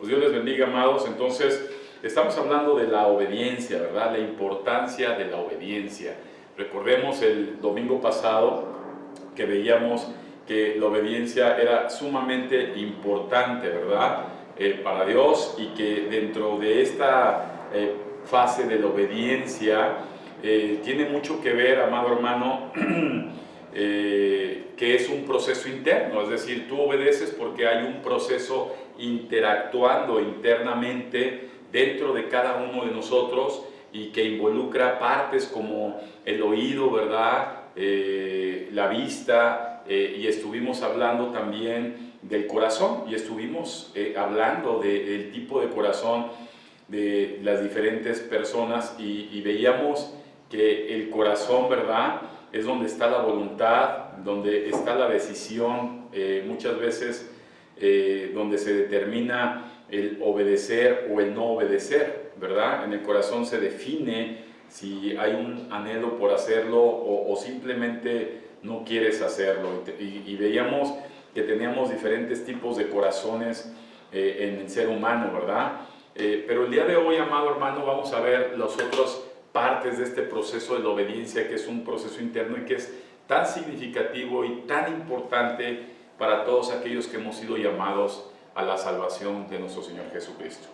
Pues Dios les bendiga, amados. Entonces, estamos hablando de la obediencia, ¿verdad? La importancia de la obediencia. Recordemos el domingo pasado que veíamos que la obediencia era sumamente importante, ¿verdad? Para Dios, y que dentro de esta fase de la obediencia tiene mucho que ver, amado hermano, que es un proceso interno, es decir, tú obedeces porque hay un proceso interactuando internamente dentro de cada uno de nosotros y que involucra partes como el oído, ¿verdad? La vista, y estuvimos hablando también del corazón, y estuvimos hablando del tipo de corazón de las diferentes personas, y veíamos que el corazón, ¿verdad?, es donde está la voluntad, donde está la decisión, muchas veces donde se determina el obedecer o el no obedecer, ¿verdad? En el corazón se define si hay un anhelo por hacerlo o simplemente no quieres hacerlo. Y veíamos que teníamos diferentes tipos de corazones en el ser humano, ¿verdad? Pero el día de hoy, amado hermano, vamos a ver las otras partes de este proceso de la obediencia, que es un proceso interno y que es tan significativo y tan importante para todos aquellos que hemos sido llamados a la salvación de nuestro Señor Jesucristo.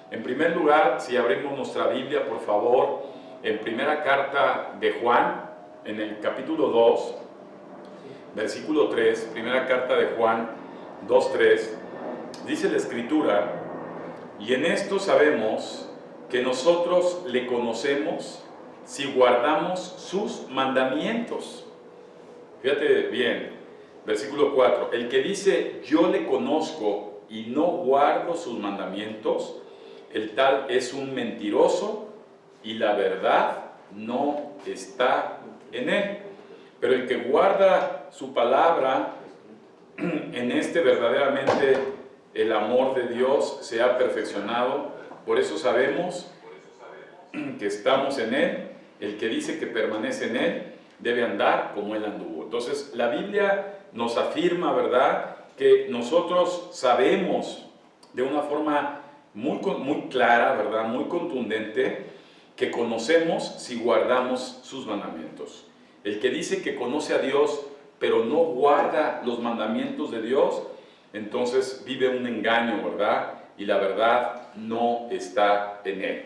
En primer lugar, si abrimos nuestra Biblia, por favor, en primera carta de Juan, en el capítulo 2, versículo 3, primera carta de Juan 2:3, dice la Escritura: y en esto sabemos que nosotros le conocemos si guardamos sus mandamientos. Fíjate bien, versículo 4, el que dice yo le conozco y no guardo sus mandamientos, el tal es un mentiroso y la verdad no está en él. Pero el que guarda su palabra, en este verdaderamente el amor de Dios se ha perfeccionado. Por eso sabemos que estamos en Él. El que dice que permanece en Él debe andar como Él anduvo. Entonces la Biblia nos afirma, ¿verdad?, que nosotros sabemos de una forma muy clara, ¿verdad?, muy contundente, que conocemos si guardamos sus mandamientos. El que dice que conoce a Dios pero no guarda los mandamientos de Dios, entonces vive un engaño, ¿verdad?, y la verdad no está en él.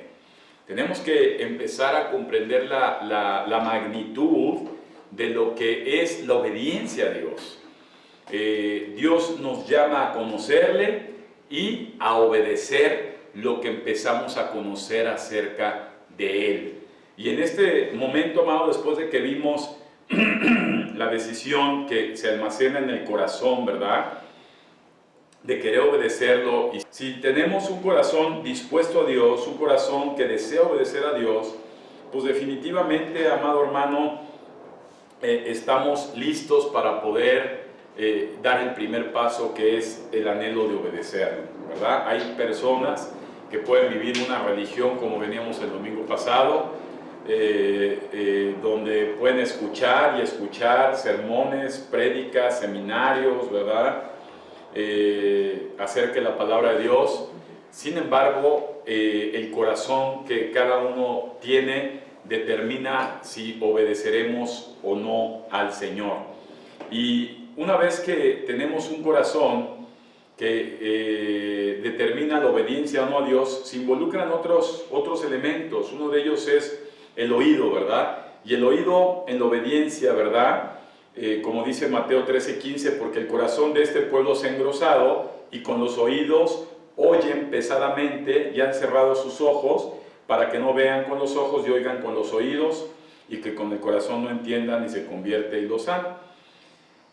Tenemos que empezar a comprender la magnitud de lo que es la obediencia a Dios. Dios nos llama a conocerle y a obedecer lo que empezamos a conocer acerca de Él. Y en este momento, amado, después de que vimos la decisión que se almacena en el corazón, ¿verdad?, de querer obedecerlo, y si tenemos un corazón dispuesto a Dios, un corazón que desea obedecer a Dios, pues definitivamente, amado hermano, estamos listos para poder dar el primer paso, que es el anhelo de obedecerlo, ¿verdad? Hay personas que pueden vivir una religión, como veníamos el domingo pasado, donde pueden escuchar y escuchar sermones, prédicas, seminarios, ¿verdad?, acerca de la palabra de Dios. Sin embargo, el corazón que cada uno tiene determina si obedeceremos o no al Señor. Y una vez que tenemos un corazón que determina la obediencia o no a Dios, se involucran otros elementos. Uno de ellos es el oído, ¿verdad? Y el oído en la obediencia, ¿verdad?, como dice Mateo 13:15, porque el corazón de este pueblo se ha engrosado y con los oídos oyen pesadamente y han cerrado sus ojos para que no vean con los ojos y oigan con los oídos, y que con el corazón no entiendan y se convierte y lo sana.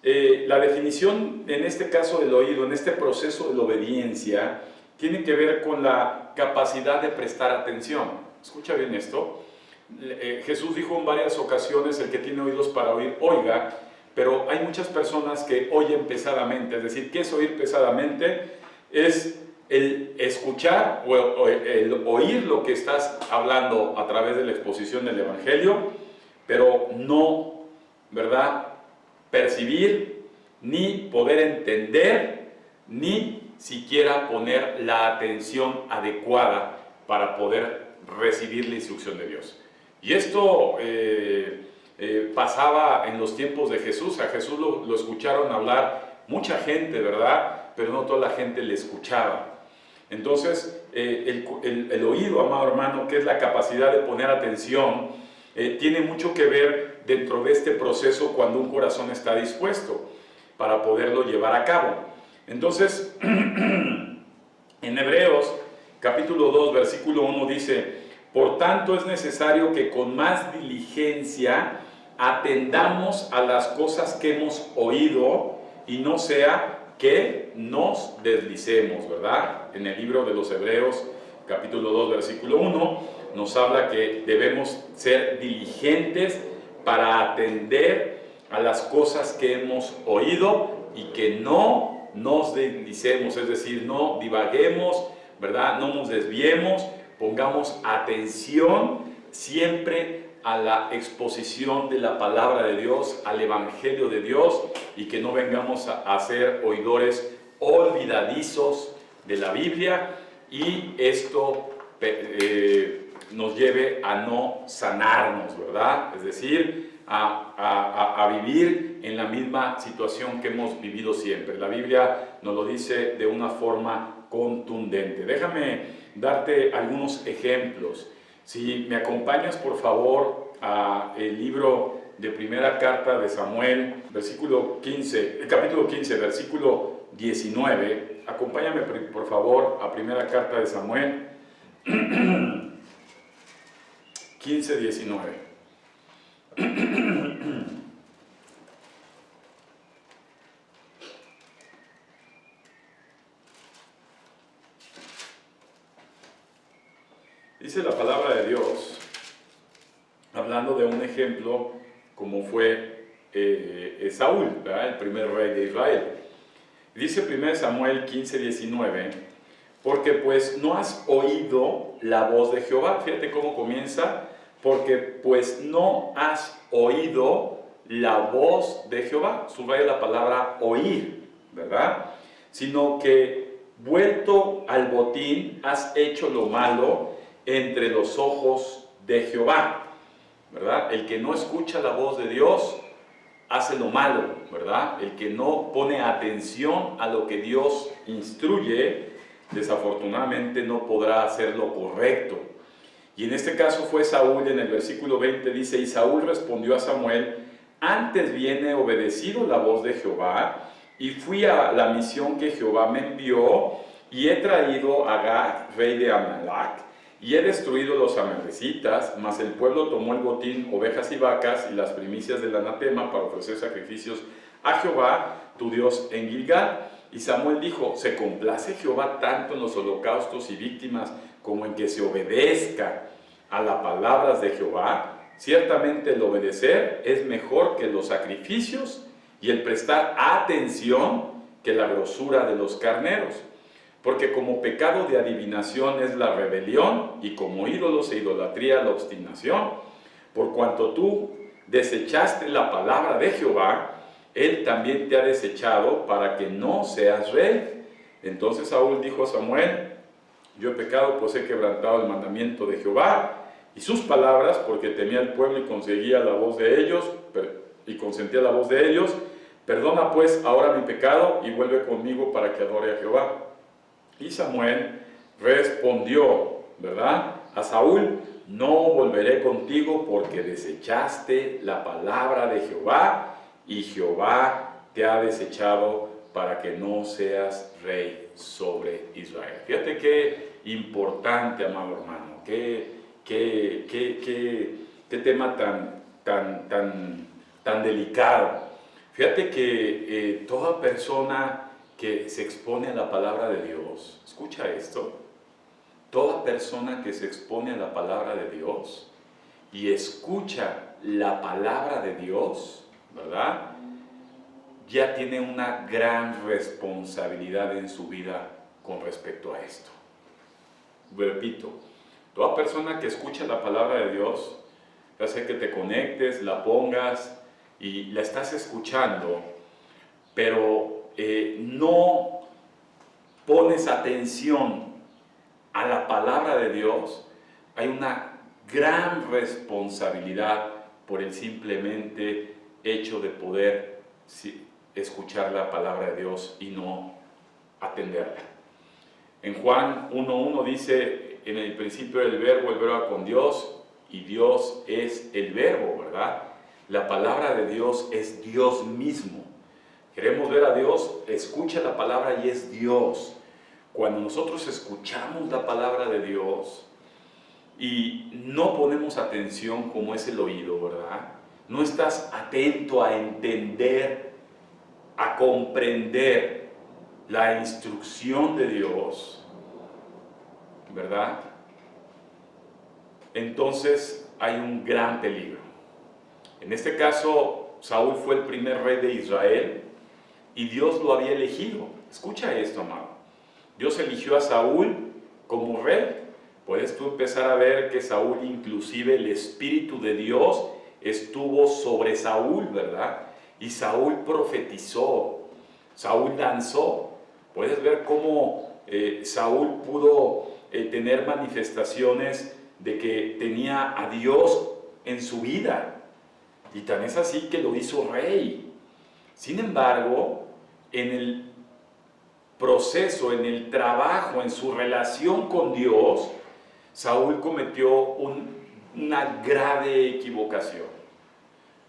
La definición en este caso del oído, en este proceso de la obediencia, tiene que ver con la capacidad de prestar atención. Escucha bien esto. Jesús dijo en varias ocasiones: el que tiene oídos para oír, oiga. Pero hay muchas personas que oyen pesadamente. Es decir, ¿qué es oír pesadamente? Es el escuchar o el oír lo que estás hablando a través de la exposición del Evangelio, pero no, ¿verdad?, percibir, ni poder entender, ni siquiera poner la atención adecuada para poder recibir la instrucción de Dios. Y esto pasaba en los tiempos de Jesús. A Jesús lo escucharon hablar mucha gente, ¿verdad? Pero no toda la gente le escuchaba. Entonces, el oído, amado hermano, que es la capacidad de poner atención, tiene mucho que ver dentro de este proceso cuando un corazón está dispuesto para poderlo llevar a cabo. Entonces, en Hebreos, capítulo 2, versículo 1 dice: por tanto es necesario que con más diligencia atendamos a las cosas que hemos oído y no sea que nos deslicemos, ¿verdad? En el libro de los Hebreos, capítulo 2, versículo 1, nos habla que debemos ser diligentes para atender a las cosas que hemos oído y que no nos deslicemos, es decir, no divaguemos, ¿verdad? No nos desviemos, pongamos atención siempre a la exposición de la palabra de Dios, al Evangelio de Dios, y que no vengamos a ser oidores olvidadizos de la Biblia, y esto nos lleve a no sanarnos, ¿verdad? Es decir, a vivir en la misma situación que hemos vivido siempre. La Biblia nos lo dice de una forma contundente. Déjame darte algunos ejemplos. Si me acompañas, por favor, a el libro de primera carta de Samuel, capítulo 15, versículo 19. Acompáñame, por favor, a primera carta de Samuel 15, 19. Dice la palabra de Dios, hablando de un ejemplo como fue Saúl, ¿verdad? El primer rey de Israel. Dice 1 Samuel 15, 19, porque pues no has oído la voz de Jehová. Fíjate cómo comienza, porque pues no has oído la voz de Jehová. Subraya la palabra oír, ¿verdad? Sino que vuelto al botín has hecho lo malo entre los ojos de Jehová, ¿verdad? El que no escucha la voz de Dios hace lo malo, ¿verdad? El que no pone atención a lo que Dios instruye, desafortunadamente no podrá hacer lo correcto. Y en este caso fue Saúl. En el versículo 20 dice: y Saúl respondió a Samuel: antes bien he obedecido la voz de Jehová, y fui a la misión que Jehová me envió, y he traído a Agag, rey de Amalec, y he destruido los amalecitas, mas el pueblo tomó el botín, ovejas y vacas, y las primicias del anatema para ofrecer sacrificios a Jehová, tu Dios, en Gilgal. Y Samuel dijo: ¿se complace Jehová tanto en los holocaustos y víctimas como en que se obedezca a las palabras de Jehová? Ciertamente el obedecer es mejor que los sacrificios, y el prestar atención que la grosura de los carneros. Porque como pecado de adivinación es la rebelión, y como ídolos e idolatría la obstinación. Por cuanto tú desechaste la palabra de Jehová, él también te ha desechado para que no seas rey. Entonces Saúl dijo a Samuel: yo he pecado, pues he quebrantado el mandamiento de Jehová y sus palabras, porque temía al pueblo y consentía la voz de ellos. Perdona pues ahora mi pecado y vuelve conmigo para que adore a Jehová. Y Samuel respondió, ¿verdad?, a Saúl: no volveré contigo, porque desechaste la palabra de Jehová, y Jehová te ha desechado para que no seas rey sobre Israel. Fíjate qué importante, amado hermano, qué tema tan delicado. Fíjate que toda persona que se expone a la palabra de Dios, escucha esto, toda persona que se expone a la palabra de Dios y escucha la palabra de Dios, ¿verdad?, ya tiene una gran responsabilidad en su vida con respecto a esto. Repito, toda persona que escucha la palabra de Dios, ya sea que te conectes, la pongas y la estás escuchando, pero no pones atención a la palabra de Dios, hay una gran responsabilidad por el simplemente hecho de poder escuchar la palabra de Dios y no atenderla. En Juan 1:1 dice, en el principio era el verbo era con Dios, y Dios es el verbo, ¿verdad? La palabra de Dios es Dios mismo. Queremos ver a Dios, escucha la palabra y es Dios. Cuando nosotros escuchamos la palabra de Dios y no ponemos atención como es el oído, ¿verdad? No estás atento a entender, a comprender la instrucción de Dios, ¿verdad? Entonces hay un gran peligro. En este caso, Saúl fue el primer rey de Israel y Dios lo había elegido. Escucha esto, amado. Dios eligió a Saúl como rey. Puedes tú empezar a ver que Saúl, inclusive el Espíritu de Dios estuvo sobre Saúl, ¿verdad? Y Saúl profetizó, Saúl danzó. Puedes ver cómo Saúl pudo tener manifestaciones de que tenía a Dios en su vida. Y tan es así que lo hizo rey. Sin embargo, en el proceso, en el trabajo, en su relación con Dios, Saúl cometió una grave equivocación.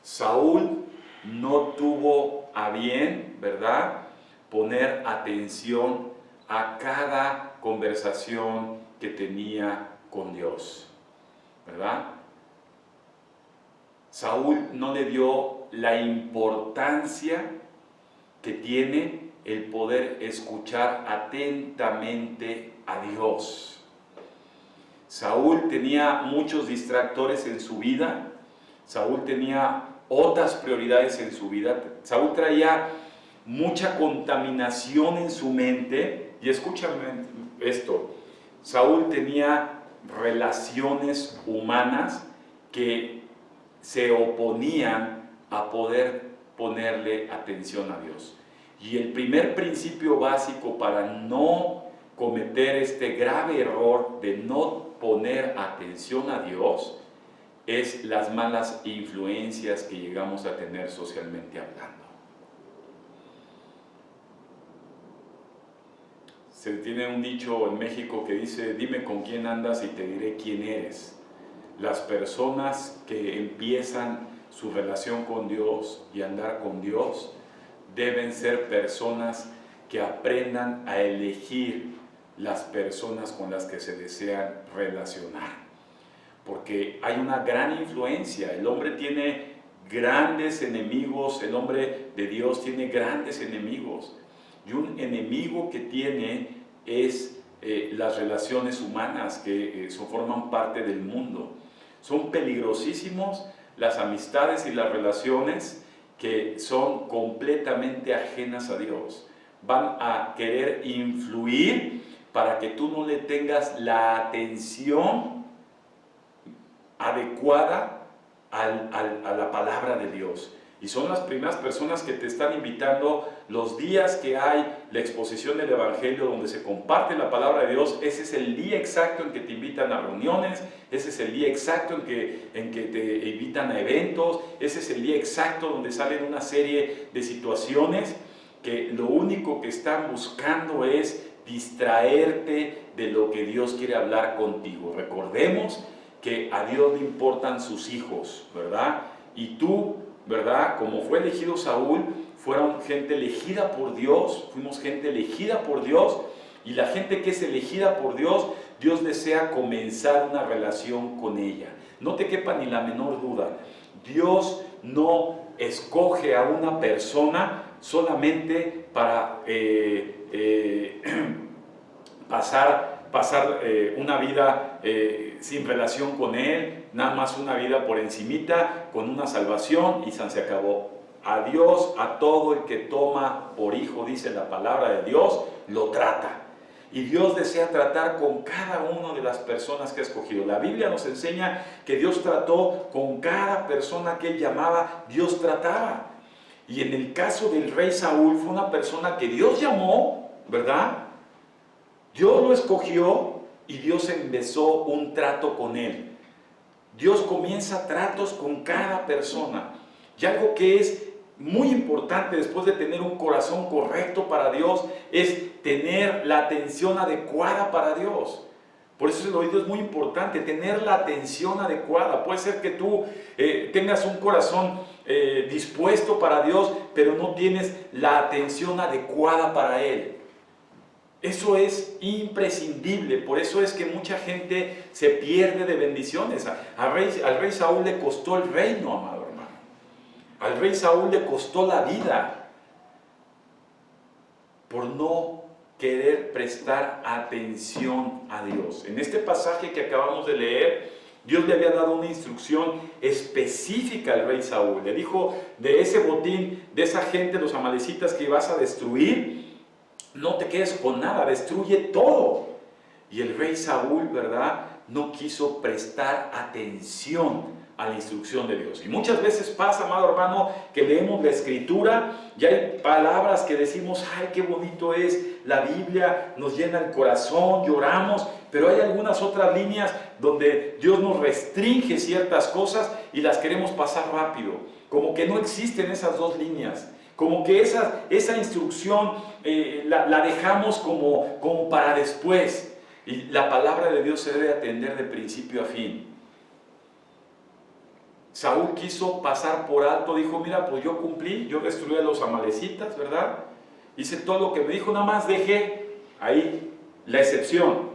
Saúl no tuvo a bien, ¿verdad?, poner atención a cada conversación que tenía con Dios, ¿verdad? Saúl no le dio la importancia que tiene el poder escuchar atentamente a Dios. Saúl tenía muchos distractores en su vida, Saúl tenía otras prioridades en su vida, Saúl traía mucha contaminación en su mente, y escúchame esto, Saúl tenía relaciones humanas que se oponían a poder ponerle atención a Dios. Y el primer principio básico para no cometer este grave error de no poner atención a Dios es las malas influencias que llegamos a tener socialmente hablando. Se tiene un dicho en México que dice: dime con quién andas y te diré quién eres. Las personas que empiezan su relación con Dios y andar con Dios deben ser personas que aprendan a elegir las personas con las que se desean relacionar, porque hay una gran influencia. El hombre tiene grandes enemigos, el hombre de Dios tiene grandes enemigos, y un enemigo que tiene es las relaciones humanas que forman parte del mundo. Son peligrosísimos las amistades y las relaciones que son completamente ajenas a Dios. Van a querer influir para que tú no le tengas la atención adecuada a la palabra de Dios. Y son las primeras personas que te están invitando los días que hay la exposición del Evangelio, donde se comparte la palabra de Dios. Ese es el día exacto en que te invitan a reuniones, ese es el día exacto en que te invitan a eventos, ese es el día exacto donde salen una serie de situaciones que lo único que están buscando es distraerte de lo que Dios quiere hablar contigo. Recordemos que a Dios le importan sus hijos, ¿verdad? Y tú, ¿verdad?, como fue elegido Saúl, fueron gente elegida por Dios, fuimos gente elegida por Dios, y la gente que es elegida por Dios, Dios desea comenzar una relación con ella. No te quepa ni la menor duda, Dios no escoge a una persona solamente para pasar una vida sin relación con Él, nada más una vida por encimita, con una salvación y se acabó. A Dios, a todo el que toma por hijo, dice la palabra de Dios, lo trata. Y Dios desea tratar con cada una de las personas que ha escogido. La Biblia nos enseña que Dios trató con cada persona que Él llamaba, Dios trataba. Y en el caso del rey Saúl fue una persona que Dios llamó, ¿verdad?, Dios lo escogió y Dios empezó un trato con él. Dios comienza tratos con cada persona. Y algo que es muy importante después de tener un corazón correcto para Dios es tener la atención adecuada para Dios. Por eso el oído es muy importante, tener la atención adecuada. Puede ser que tú tengas un corazón dispuesto para Dios, pero no tienes la atención adecuada para Él. Eso es imprescindible, por eso es que mucha gente se pierde de bendiciones. Al rey Saúl le costó el reino, amado hermano. Al rey Saúl le costó la vida por no querer prestar atención a Dios. En este pasaje que acabamos de leer, Dios le había dado una instrucción específica al rey Saúl. Le dijo, de ese botín, de esa gente, los amalecitas que ibas a destruir, no te quedes con nada, destruye todo. Y el rey Saúl, ¿verdad?, no quiso prestar atención a la instrucción de Dios. Y muchas veces pasa, amado hermano, que leemos la Escritura y hay palabras que decimos, ay, qué bonito es la Biblia, nos llena el corazón, lloramos, pero hay algunas otras líneas donde Dios nos restringe ciertas cosas y las queremos pasar rápido. Como que no existen esas dos líneas. Como que esa instrucción la dejamos como para después. Y la palabra de Dios se debe atender de principio a fin. Saúl quiso pasar por alto, dijo, mira, pues yo cumplí, yo destruí a los amalecitas, ¿verdad? Hice todo lo que me dijo, nada más dejé ahí la excepción.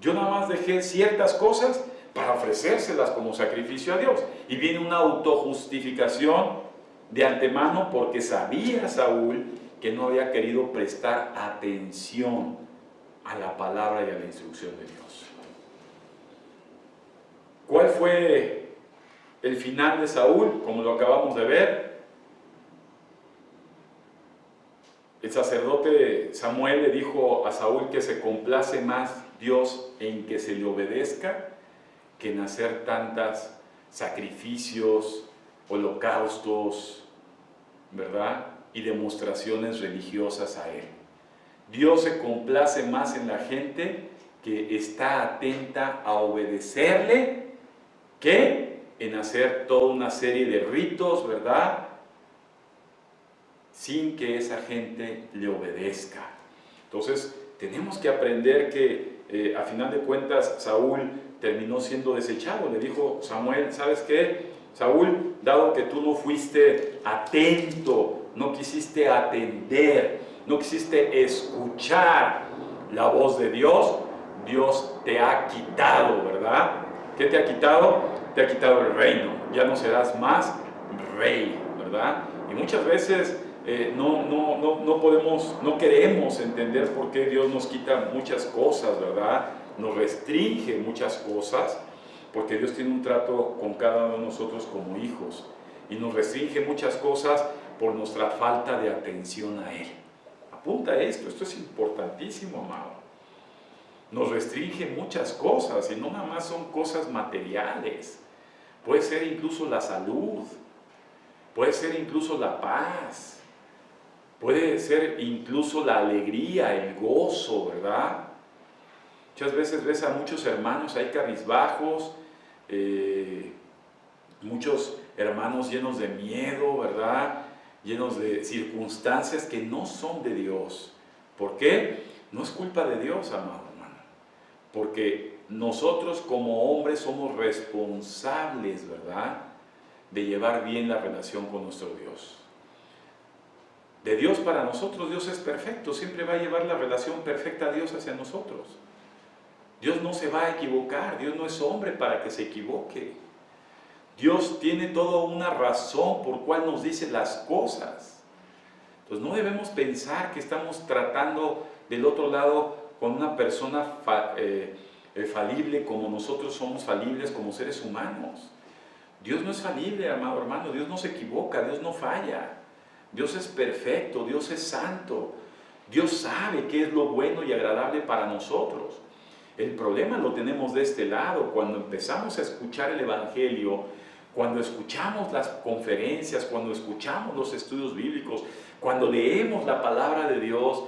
Yo nada más dejé ciertas cosas para ofrecérselas como sacrificio a Dios. Y viene una autojustificación de antemano porque sabía Saúl que no había querido prestar atención a la palabra y a la instrucción de Dios. ¿Cuál fue el final de Saúl? Como lo acabamos de ver, el sacerdote Samuel le dijo a Saúl que se complace más Dios en que se le obedezca que en hacer tantos sacrificios, holocaustos, ¿verdad?, y demostraciones religiosas a Él. Dios se complace más en la gente que está atenta a obedecerle que en hacer toda una serie de ritos, ¿verdad?, sin que esa gente le obedezca. Entonces, tenemos que aprender que a final de cuentas Saúl terminó siendo desechado. Le dijo Samuel, ¿sabes qué? Saúl, dado que tú no fuiste atento, no quisiste atender, no quisiste escuchar la voz de Dios, Dios te ha quitado, ¿verdad? ¿Qué te ha quitado? Te ha quitado el reino, ya no serás más rey, ¿verdad? Y muchas veces no queremos entender por qué Dios nos quita muchas cosas, ¿verdad? Nos restringe muchas cosas, porque Dios tiene un trato con cada uno de nosotros como hijos y nos restringe muchas cosas por nuestra falta de atención a Él. Apunta esto es importantísimo, amado. Nos restringe muchas cosas y no nada más son cosas materiales. Puede ser incluso la salud, puede ser incluso la paz, puede ser incluso la alegría, el gozo, ¿verdad? Muchas veces ves a muchos hermanos ahí cabizbajos, muchos hermanos llenos de miedo, ¿verdad?, llenos de circunstancias que no son de Dios. ¿Por qué? No es culpa de Dios, amado hermano, porque nosotros como hombres somos responsables, ¿verdad?, de llevar bien la relación con nuestro Dios. De Dios para nosotros, Dios es perfecto, siempre va a llevar la relación perfecta a Dios hacia nosotros. Dios no se va a equivocar, Dios no es hombre para que se equivoque. Dios tiene toda una razón por cual nos dice las cosas. Entonces no debemos pensar que estamos tratando del otro lado con una persona falible como nosotros somos falibles como seres humanos. Dios no es falible, amado hermano, Dios no se equivoca, Dios no falla. Dios es perfecto, Dios es santo. Dios sabe qué es lo bueno y agradable para nosotros. El problema lo tenemos de este lado, cuando empezamos a escuchar el Evangelio, cuando escuchamos las conferencias, cuando escuchamos los estudios bíblicos, cuando leemos la palabra de Dios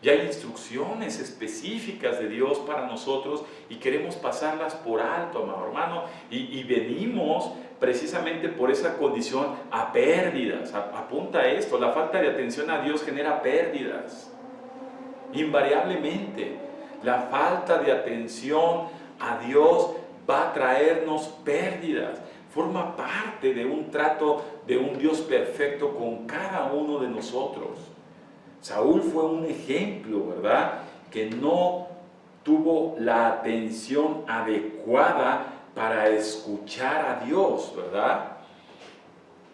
y hay instrucciones específicas de Dios para nosotros y queremos pasarlas por alto, amado hermano, y venimos precisamente por esa condición a pérdidas. Apunta esto, la falta de atención a Dios genera pérdidas. Invariablemente, la falta de atención a Dios va a traernos pérdidas. Forma parte de un trato de un Dios perfecto con cada uno de nosotros. Saúl fue un ejemplo, ¿verdad? Que no tuvo la atención adecuada para escuchar a Dios, ¿verdad?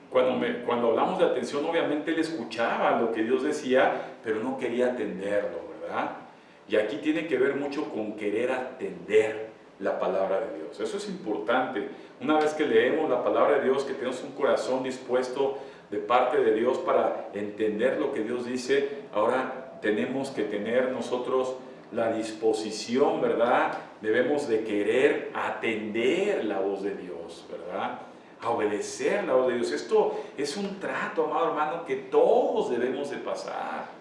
Cuando hablamos de atención, obviamente él escuchaba lo que Dios decía, pero no quería atenderlo, ¿verdad? Y aquí tiene que ver mucho con querer atender la palabra de Dios. Eso es importante. Una vez que leemos la palabra de Dios, que tenemos un corazón dispuesto de parte de Dios para entender lo que Dios dice, ahora tenemos que tener nosotros la disposición, ¿verdad? Debemos de querer atender la voz de Dios, ¿verdad? A obedecer la voz de Dios. Esto es un trato, amado hermano, que todos debemos de pasar.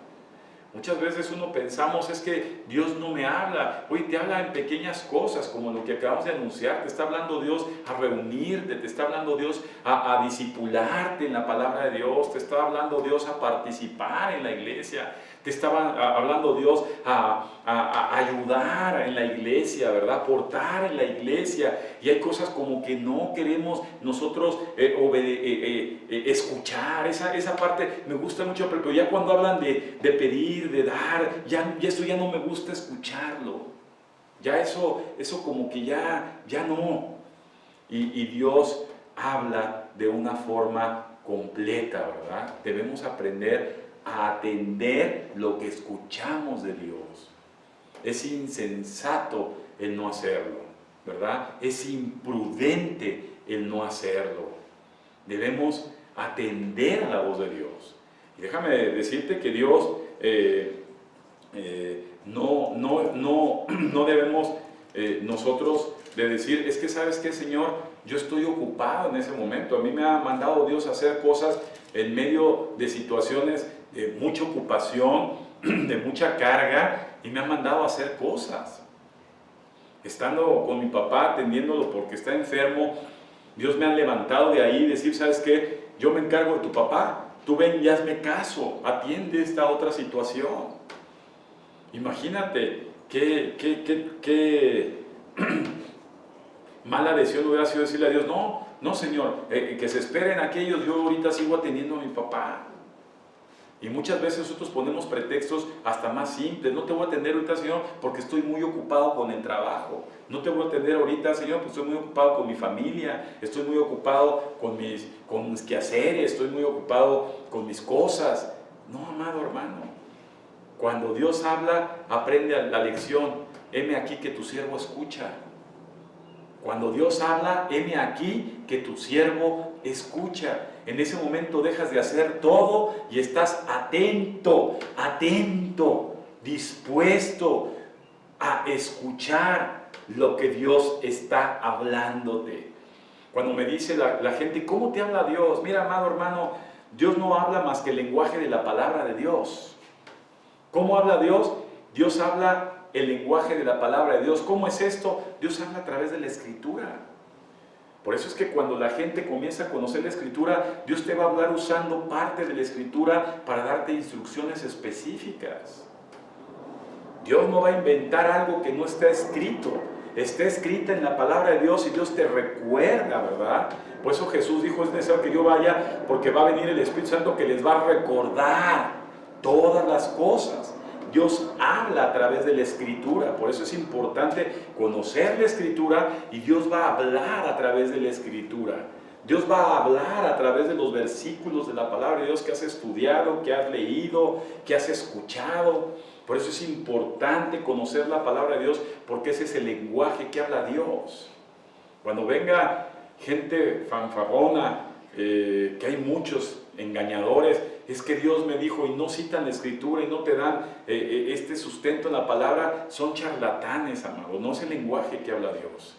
Muchas veces uno pensamos, es que Dios no me habla. Oye, te habla en pequeñas cosas, como lo que acabamos de anunciar. Te está hablando Dios a reunirte, te está hablando Dios a discipularte en la palabra de Dios, te está hablando Dios a participar en la iglesia, te estaba hablando Dios a ayudar en la iglesia, ¿verdad? Aportar en la iglesia. Y hay cosas como que no queremos nosotros escuchar. Esa parte me gusta mucho, pero ya cuando hablan de pedir, de dar, ya eso ya no me gusta escucharlo. Ya eso como que ya no. Y Dios habla de una forma completa, ¿verdad? Debemos aprender a atender lo que escuchamos de Dios. Es insensato el no hacerlo, ¿verdad? Es imprudente el no hacerlo. Debemos atender a la voz de Dios. Y déjame decirte que Dios no debemos nosotros de decir, es que ¿sabes qué, Señor? Yo estoy ocupado en ese momento. A mí me ha mandado Dios a hacer cosas en medio de situaciones de mucha ocupación, de mucha carga, y me ha mandado a hacer cosas. Estando con mi papá, atendiéndolo porque está enfermo, Dios me ha levantado de ahí y decir, ¿sabes qué? Yo me encargo de tu papá. Tú ven y hazme caso, atiende esta otra situación. Imagínate qué mala decisión hubiera sido decirle a Dios, no Señor, que se esperen aquellos, yo ahorita sigo atendiendo a mi papá. Y muchas veces nosotros ponemos pretextos hasta más simples. No te voy a atender ahorita, Señor, porque estoy muy ocupado con el trabajo. No te voy a atender ahorita, Señor, porque estoy muy ocupado con mi familia. Estoy muy ocupado con mis quehaceres. Estoy muy ocupado con mis cosas. No, amado hermano. Cuando Dios habla, aprende la lección. Heme aquí que tu siervo escucha. Cuando Dios habla, heme aquí que tu siervo escucha. En ese momento dejas de hacer todo y estás atento, dispuesto a escuchar lo que Dios está hablándote. Cuando me dice la gente, ¿cómo te habla Dios? Mira, amado hermano, Dios no habla más que el lenguaje de la palabra de Dios. ¿Cómo habla Dios? Dios habla el lenguaje de la palabra de Dios. ¿Cómo es esto? Dios habla a través de la Escritura. Por eso es que cuando la gente comienza a conocer la Escritura, Dios te va a hablar usando parte de la Escritura para darte instrucciones específicas. Dios no va a inventar algo que no está escrito. Está escrita en la palabra de Dios y Dios te recuerda, ¿verdad? Por eso Jesús dijo, es necesario que yo vaya porque va a venir el Espíritu Santo que les va a recordar todas las cosas. Dios habla a través de la Escritura, por eso es importante conocer la Escritura y Dios va a hablar a través de la Escritura. Dios va a hablar a través de los versículos de la palabra de Dios que has estudiado, que has leído, que has escuchado. Por eso es importante conocer la palabra de Dios, porque ese es el lenguaje que habla Dios. Cuando venga gente fanfarrona, que hay muchos engañadores, es que Dios me dijo y no citan la Escritura y no te dan este sustento en la palabra, son charlatanes, amado. No es el lenguaje que habla Dios,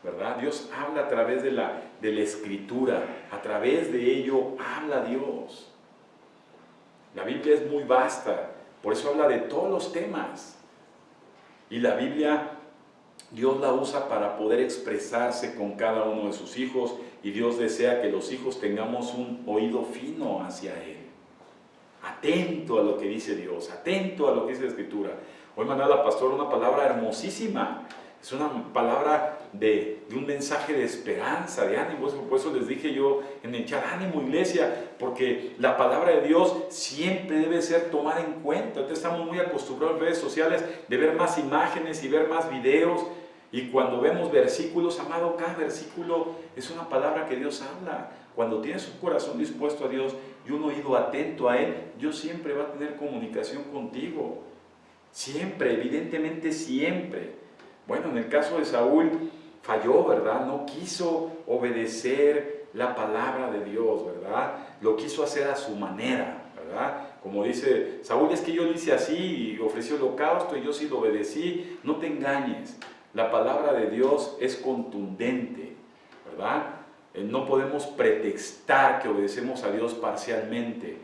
¿verdad? Dios habla a través de la Escritura, a través de ello habla Dios. La Biblia es muy vasta, Por eso habla de todos los temas. Y la Biblia, Dios la usa para poder expresarse con cada uno de sus hijos, y Dios desea que los hijos tengamos un oído fino hacia Él. Atento a lo que dice Dios, atento a lo que dice la Escritura. Hoy mandó la pastora una palabra hermosísima. Es una palabra de un mensaje de esperanza, de ánimo. Por eso les dije yo en el chat, ánimo iglesia, porque la palabra de Dios siempre debe ser tomada en cuenta. Entonces estamos muy acostumbrados en redes sociales de ver más imágenes y ver más videos. Y cuando vemos versículos, amado, cada versículo es una palabra que Dios habla. Cuando tienes un corazón dispuesto a Dios y un oído atento a Él, Dios siempre va a tener comunicación contigo. Siempre, evidentemente siempre. Bueno, en el caso de Saúl falló, ¿verdad? No quiso obedecer la palabra de Dios, ¿verdad? Lo quiso hacer a su manera, ¿verdad? Como dice Saúl, es que yo lo hice así y ofreció holocausto y yo sí lo obedecí. No te engañes, la palabra de Dios es contundente, ¿verdad? No podemos pretextar que obedecemos a Dios parcialmente.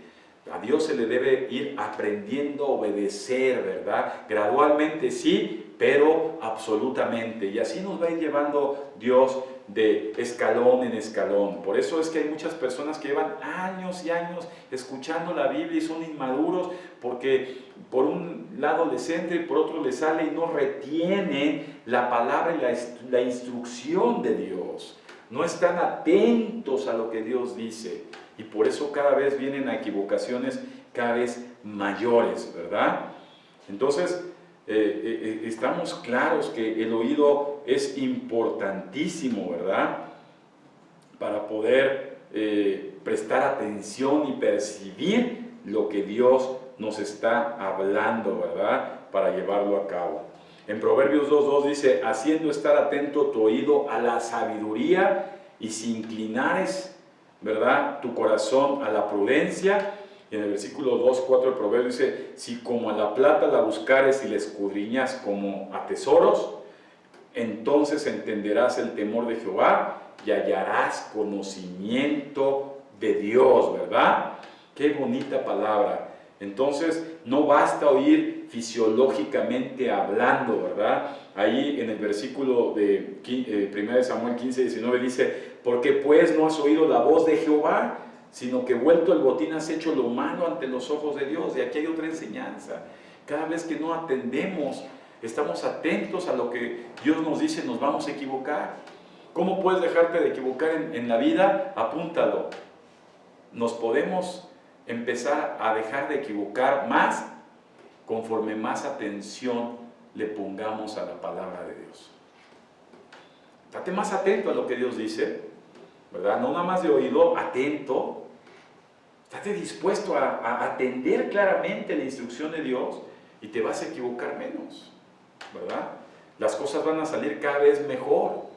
A Dios se le debe ir aprendiendo a obedecer, ¿verdad? Gradualmente sí, pero absolutamente. Y así nos va a ir llevando Dios de escalón en escalón. Por eso es que hay muchas personas que llevan años y años escuchando la Biblia y son inmaduros, porque por un lado les entra y por otro les sale y no retienen la palabra y la instrucción de Dios. No están atentos a lo que Dios dice. Y por eso cada vez vienen a equivocaciones cada vez mayores, ¿verdad? Entonces, estamos claros que el oído es importantísimo, ¿verdad? Para poder prestar atención y percibir lo que Dios nos está hablando, ¿verdad? Para llevarlo a cabo. En Proverbios 2:2 dice, haciendo estar atento tu oído a la sabiduría y si inclinares, ¿verdad?, tu corazón a la prudencia. Y en el versículo 2:4 del Proverbio dice, si como a la plata la buscares y la escudriñas como a tesoros, entonces entenderás el temor de Jehová y hallarás conocimiento de Dios, ¿verdad? Qué bonita palabra. Entonces, no basta oír fisiológicamente hablando, ¿verdad? Ahí en el versículo de 1 Samuel 15:19 dice, porque pues no has oído la voz de Jehová, sino que vuelto el botín has hecho lo malo ante los ojos de Dios. Y aquí hay otra enseñanza. Cada vez que no atendemos, estamos atentos a lo que Dios nos dice, nos vamos a equivocar. ¿Cómo puedes dejarte de equivocar en la vida? Apúntalo. Nos podemos empezar a dejar de equivocar más conforme más atención le pongamos a la palabra de Dios. Estate más atento a lo que Dios dice, ¿verdad? No nada más de oído, atento. Estate dispuesto a atender claramente la instrucción de Dios y te vas a equivocar menos, ¿verdad? Las cosas van a salir cada vez mejor.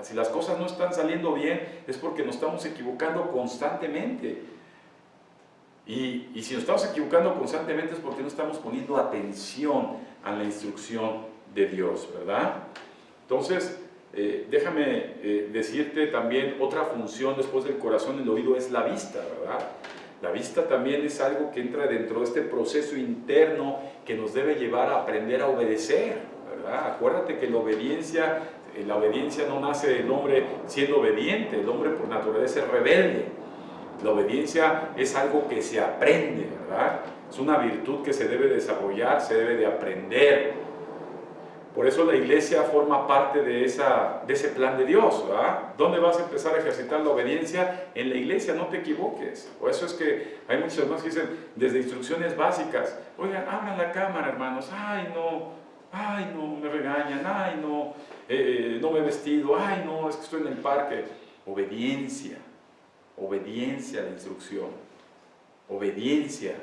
Si las cosas no están saliendo bien es porque nos estamos equivocando constantemente. Y si nos estamos equivocando constantemente es porque no estamos poniendo atención a la instrucción de Dios, ¿verdad? Entonces, déjame decirte también otra función después del corazón y el oído es la vista, ¿verdad? La vista también es algo que entra dentro de este proceso interno que nos debe llevar a aprender a obedecer, ¿verdad? Acuérdate que la obediencia no nace del hombre siendo obediente, el hombre por naturaleza es rebelde. La obediencia es algo que se aprende, ¿verdad? Es una virtud que se debe desarrollar, se debe de aprender. Por eso la iglesia forma parte de ese plan de Dios, ¿verdad? ¿Dónde vas a empezar a ejercitar la obediencia? En la iglesia, no te equivoques. Por eso es que hay muchos hermanos que dicen, desde instrucciones básicas, oigan, abran la cámara, hermanos, ay no, me regañan, ay no, no me he vestido, ay no, es que estoy en el parque. Obediencia a la instrucción, obediencia.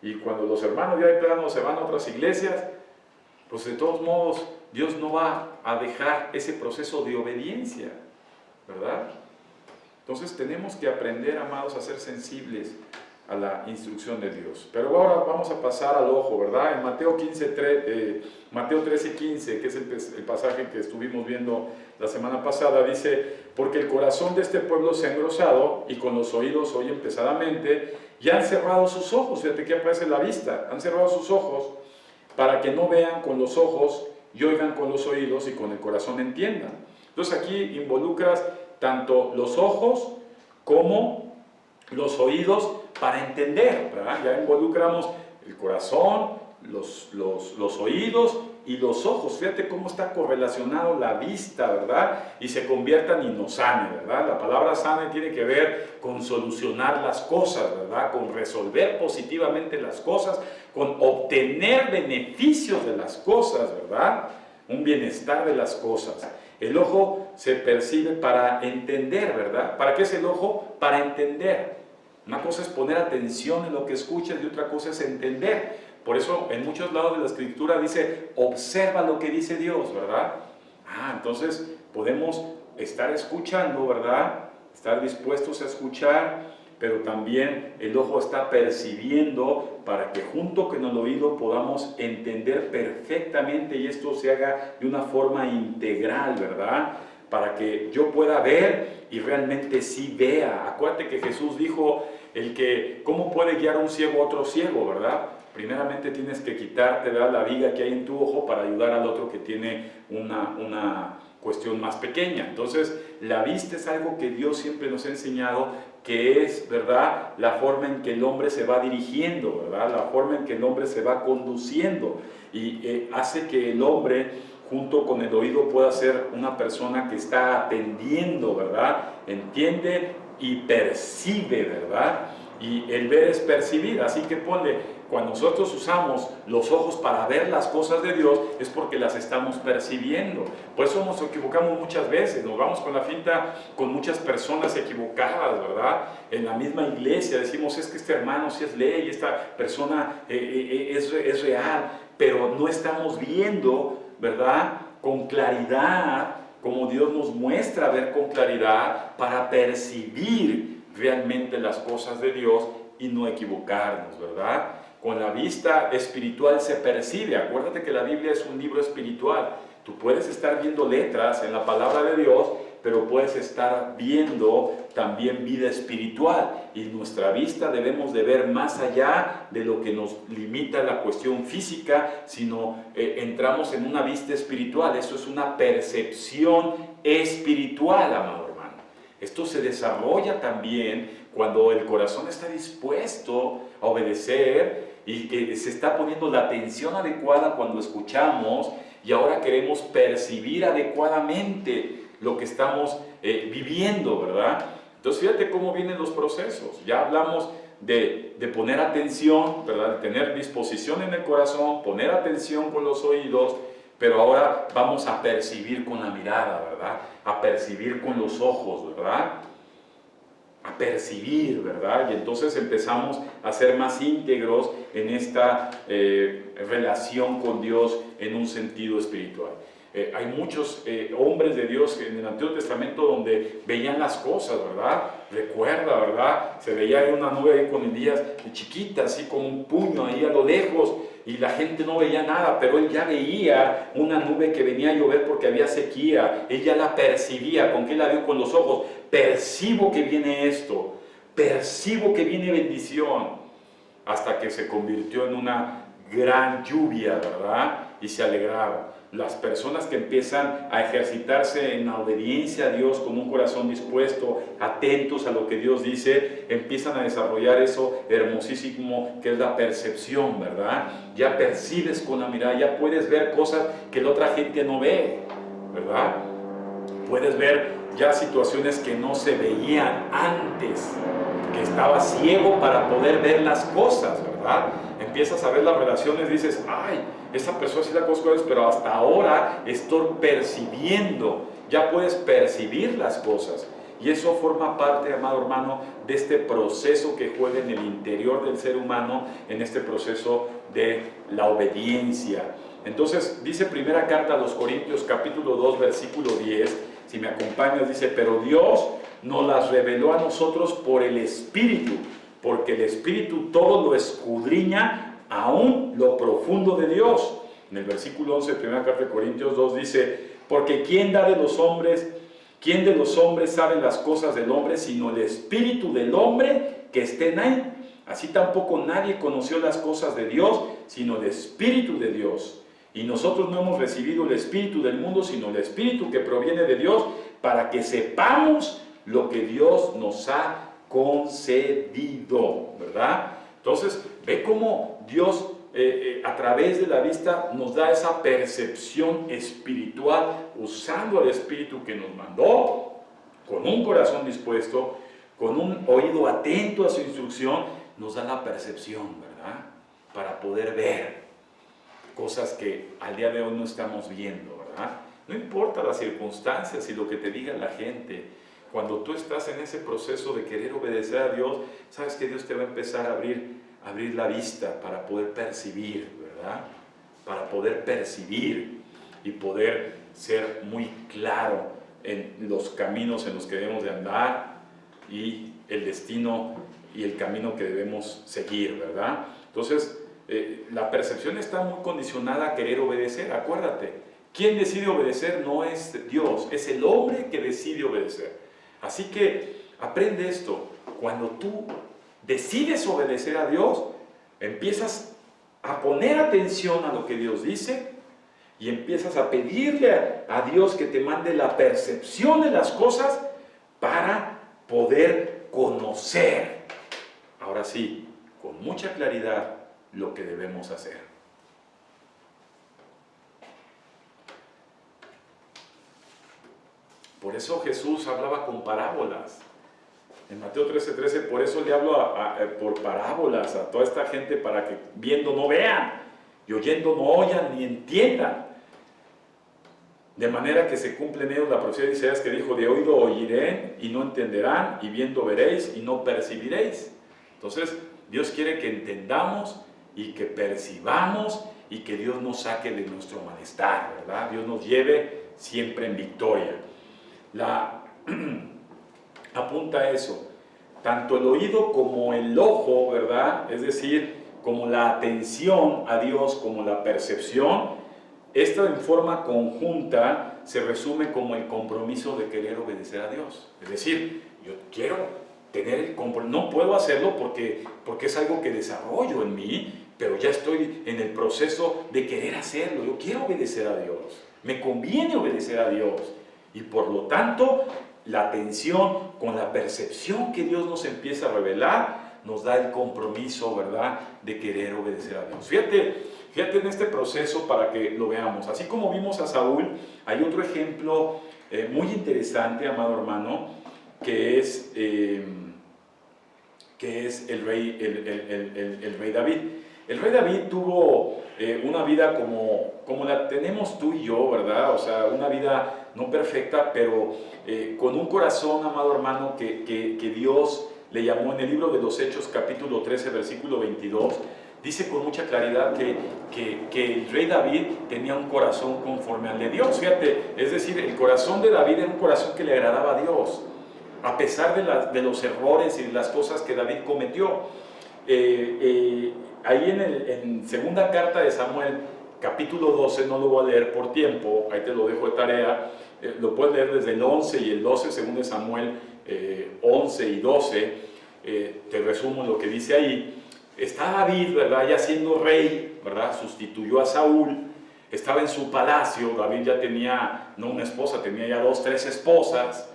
Y cuando los hermanos ya de plano se van a otras iglesias, pues de todos modos Dios no va a dejar ese proceso de obediencia, ¿verdad? Entonces tenemos que aprender, amados, a ser sensibles a la instrucción de Dios. Pero ahora vamos a pasar al ojo, ¿verdad? En Mateo 13:15, que es el pasaje que estuvimos viendo la semana pasada, dice, porque el corazón de este pueblo se ha engrosado y con los oídos oyen pesadamente y han cerrado sus ojos. Fíjate que aparece en la vista, han cerrado sus ojos para que no vean con los ojos y oigan con los oídos y con el corazón entiendan. Entonces aquí involucras tanto los ojos como los oídos para entender, ¿verdad? Ya involucramos el corazón, los oídos y los ojos. Fíjate cómo está correlacionado la vista, ¿verdad? Y se conviertan y nos sane, ¿verdad? La palabra sane tiene que ver con solucionar las cosas, ¿verdad? Con resolver positivamente las cosas, con obtener beneficios de las cosas, ¿verdad? Un bienestar de las cosas. El ojo se percibe para entender, ¿verdad? ¿Para qué es el ojo? Para entender. Una cosa es poner atención en lo que escuchas y otra cosa es entender. Por eso en muchos lados de la Escritura dice, observa lo que dice Dios, ¿verdad? Entonces podemos estar escuchando, ¿verdad? Estar dispuestos a escuchar, pero también el ojo está percibiendo para que junto con el oído podamos entender perfectamente y esto se haga de una forma integral, ¿verdad? Para que yo pueda ver y realmente sí vea. Acuérdate que Jesús dijo, ¿cómo puede guiar un ciego a otro ciego, verdad? Primeramente tienes que quitarte, ¿verdad?, la viga que hay en tu ojo para ayudar al otro que tiene una cuestión más pequeña. Entonces, la vista es algo que Dios siempre nos ha enseñado, que es, ¿verdad?, la forma en que el hombre se va dirigiendo, ¿verdad?, la forma en que el hombre se va conduciendo y hace que el hombre, junto con el oído, pueda ser una persona que está atendiendo, ¿verdad?, entiende y percibe, ¿verdad?, y el ver es percibir, así que ponle, cuando nosotros usamos los ojos para ver las cosas de Dios, es porque las estamos percibiendo. Por eso nos equivocamos muchas veces, nos vamos con la finta con muchas personas equivocadas, ¿verdad? En la misma iglesia decimos, es que este hermano sí es ley, esta persona es real, pero no estamos viendo, ¿verdad?, con claridad, como Dios nos muestra ver con claridad, para percibir realmente las cosas de Dios y no equivocarnos, ¿verdad? Con la vista espiritual se percibe. Acuérdate que la Biblia es un libro espiritual. Tú puedes estar viendo letras en la palabra de Dios, pero puedes estar viendo también vida espiritual. Y nuestra vista debemos de ver más allá de lo que nos limita la cuestión física, sino entramos en una vista espiritual. Eso es una percepción espiritual, amado hermano. Esto se desarrolla también cuando el corazón está dispuesto a obedecer y que se está poniendo la atención adecuada cuando escuchamos y ahora queremos percibir adecuadamente lo que estamos viviendo, ¿verdad? Entonces fíjate cómo vienen los procesos. Ya hablamos de poner atención, ¿verdad? De tener disposición en el corazón, poner atención con los oídos, pero ahora vamos a percibir con la mirada, ¿verdad? A percibir con los ojos, ¿verdad? A percibir, ¿verdad? Y entonces empezamos a ser más íntegros en esta relación con Dios en un sentido espiritual. Hay muchos hombres de Dios en el Antiguo Testamento donde veían las cosas, ¿verdad? Recuerda, ¿verdad? Se veía ahí una nube ahí con Elías, chiquita, así con un puño ahí a lo lejos, y la gente no veía nada, pero él ya veía una nube que venía a llover porque había sequía. Él ya la percibía. ¿Con qué la vio? Con los ojos. Percibo que viene esto, percibo que viene bendición, hasta que se convirtió en una gran lluvia, ¿verdad? Y se alegraron. Las personas que empiezan a ejercitarse en la obediencia a Dios con un corazón dispuesto, atentos a lo que Dios dice, empiezan a desarrollar eso hermosísimo que es la percepción, ¿verdad? Ya percibes con la mirada, ya puedes ver cosas que la otra gente no ve, ¿verdad? Puedes ver ya situaciones que no se veían antes, que estaba ciego para poder ver las cosas, ¿verdad? Empiezas a ver las relaciones, dices, ay, esa persona sí la conozco, pero hasta ahora estoy percibiendo, ya puedes percibir las cosas. Y eso forma parte, amado hermano, de este proceso que juega en el interior del ser humano, en este proceso de la obediencia. Entonces, dice primera carta a los Corintios, capítulo 2, versículo 10, si me acompañas, dice, pero Dios nos las reveló a nosotros por el Espíritu, porque el Espíritu todo lo escudriña, aún lo profundo de Dios. En el versículo 11 de primera carta de Corintios 2 dice, porque ¿quién de los hombres sabe las cosas del hombre, sino el Espíritu del hombre que está en él? Así tampoco nadie conoció las cosas de Dios, sino el Espíritu de Dios. Y nosotros no hemos recibido el Espíritu del mundo, sino el Espíritu que proviene de Dios, para que sepamos lo que Dios nos ha concedido, ¿verdad? Entonces, ve cómo Dios a través de la vista nos da esa percepción espiritual, usando el Espíritu que nos mandó, con un corazón dispuesto, con un oído atento a su instrucción, nos da la percepción, ¿verdad? Para poder ver cosas que al día de hoy no estamos viendo, ¿verdad? No importa las circunstancias y lo que te diga la gente, cuando tú estás en ese proceso de querer obedecer a Dios, sabes que Dios te va a empezar a abrir la vista para poder percibir, ¿verdad? Para poder percibir y poder ser muy claro en los caminos en los que debemos de andar y el destino y el camino que debemos seguir, ¿verdad? Entonces, la percepción está muy condicionada a querer obedecer. Acuérdate, quien decide obedecer no es Dios, es el hombre que decide obedecer. Así que aprende esto: cuando tú decides obedecer a Dios, empiezas a poner atención a lo que Dios dice y empiezas a pedirle a Dios que te mande la percepción de las cosas para poder conocer, ahora sí, con mucha claridad, lo que debemos hacer. Por eso Jesús hablaba con parábolas. En Mateo 13:13, por eso le hablo por parábolas a toda esta gente, para que viendo no vean, y oyendo no oyan ni entiendan. De manera que se cumple en ellos la profecía de Isaías, que dijo: de oído oirán y no entenderán, y viendo veréis y no percibiréis. Entonces, Dios quiere que entendamos y que percibamos, y que Dios nos saque de nuestro malestar, ¿verdad? Dios nos lleve siempre en victoria. Apunta a eso, tanto el oído como el ojo, ¿verdad? Es decir, como la atención a Dios, como la percepción, esta en forma conjunta se resume como el compromiso de querer obedecer a Dios. Es decir, yo quiero tener el compromiso, no puedo hacerlo porque es algo que desarrollo en mí, pero ya estoy en el proceso de querer hacerlo. Yo quiero obedecer a Dios, me conviene obedecer a Dios, y por lo tanto la atención con la percepción que Dios nos empieza a revelar nos da el compromiso, ¿verdad?, de querer obedecer a Dios. Fíjate en este proceso para que lo veamos. Así como vimos a Saúl, hay otro ejemplo muy interesante, amado hermano, que es el rey David. El rey David tuvo una vida como la tenemos tú y yo, ¿verdad? O sea, una vida no perfecta, pero con un corazón, amado hermano, que Dios le llamó en el libro de los Hechos, capítulo 13, versículo 22. Dice con mucha claridad que el rey David tenía un corazón conforme al de Dios. Fíjate, es decir, el corazón de David era un corazón que le agradaba a Dios, a pesar de los errores y de las cosas que David cometió. Ahí en segunda carta de Samuel, capítulo 12, no lo voy a leer por tiempo, ahí te lo dejo de tarea, lo puedes leer desde el 11 y el 12, según de Samuel 11 y 12, te resumo lo que dice ahí. Está David, ¿verdad?, ya siendo rey, ¿verdad?, sustituyó a Saúl, estaba en su palacio. David ya tenía, no una esposa, tenía ya 2, 3 esposas,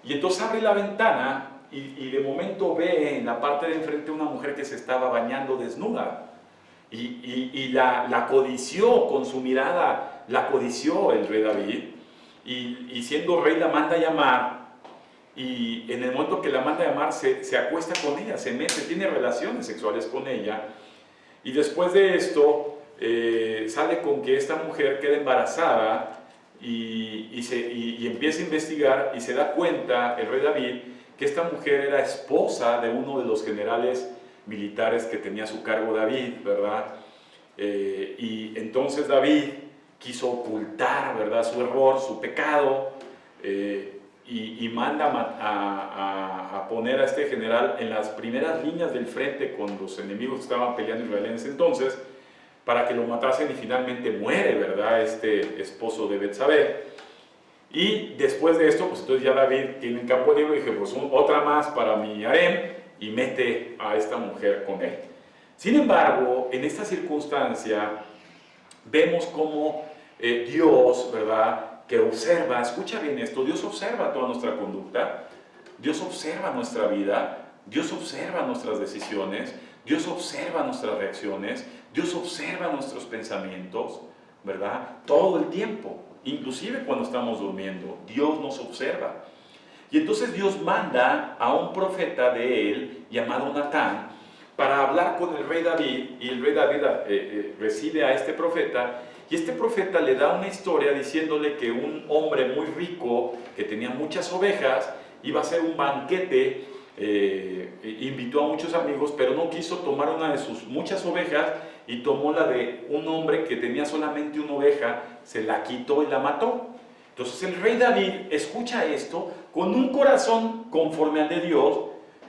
y entonces abre la ventana y de momento ve en la parte de enfrente una mujer que se estaba bañando desnuda, y la codició con su mirada, la codició el rey David, y siendo rey la manda a llamar, y en el momento que la manda a llamar se acuesta con ella, se mete, tiene relaciones sexuales con ella, y después de esto sale con que esta mujer queda embarazada, y empieza a investigar, y se da cuenta el rey David que esta mujer era esposa de uno de los generales militares que tenía a su cargo David, ¿verdad? Y entonces David quiso ocultar, ¿verdad?, su error, su pecado, y manda a poner a este general en las primeras líneas del frente con los enemigos que estaban peleando Israel en ese entonces, para que lo matasen, y finalmente muere, ¿verdad?, este esposo de Betsabé. Y después de esto, pues entonces ya David tiene en campo libre, y dije, pues otra más para mi harem, y mete a esta mujer con él. Sin embargo, en esta circunstancia vemos cómo Dios, ¿verdad?, que observa, escucha bien esto, Dios observa toda nuestra conducta, Dios observa nuestra vida, Dios observa nuestras decisiones, Dios observa nuestras reacciones, Dios observa nuestros pensamientos, ¿verdad? Todo el tiempo, inclusive cuando estamos durmiendo, Dios nos observa. Y entonces Dios manda a un profeta de él, llamado Natán, para hablar con el rey David, y el rey David recibe a este profeta, y este profeta le da una historia diciéndole que un hombre muy rico, que tenía muchas ovejas, iba a hacer un banquete, invitó a muchos amigos, pero no quiso tomar una de sus muchas ovejas, y tomó la de un hombre que tenía solamente una oveja, se la quitó y la mató. Entonces el rey David escucha esto con un corazón conforme al de Dios,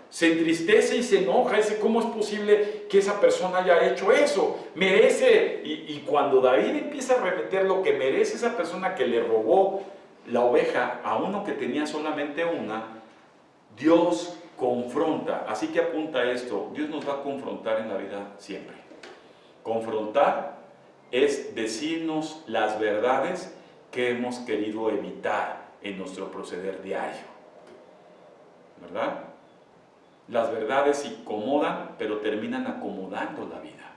se entristece y se enoja, dice, ¿cómo es posible que esa persona haya hecho eso? Merece, y cuando David empieza a remeter lo que merece esa persona que le robó la oveja a uno que tenía solamente una, Dios confronta. Así que apunta esto, Dios nos va a confrontar en la vida siempre. Confrontar es decirnos las verdades que hemos querido evitar en nuestro proceder diario, ¿verdad? Las verdades incomodan, pero terminan acomodando la vida.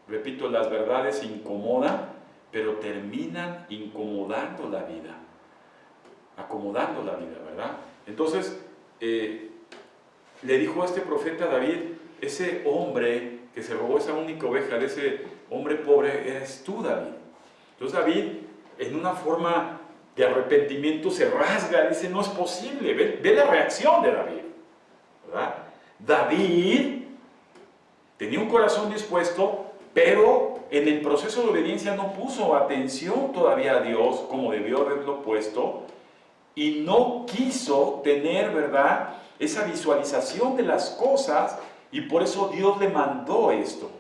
Repito, las verdades incomodan, pero terminan incomodando la vida, acomodando la vida, ¿verdad? Entonces, le dijo a este profeta David, ese hombre que se robó esa única oveja de ese hombre pobre, eres tú, David. Entonces David, en una forma de arrepentimiento, se rasga, dice, no es posible. Ve la reacción de David, ¿verdad? David tenía un corazón dispuesto, pero en el proceso de obediencia no puso atención todavía a Dios como debió haberlo puesto, y no quiso tener, ¿verdad?, esa visualización de las cosas, y por eso Dios le mandó esto.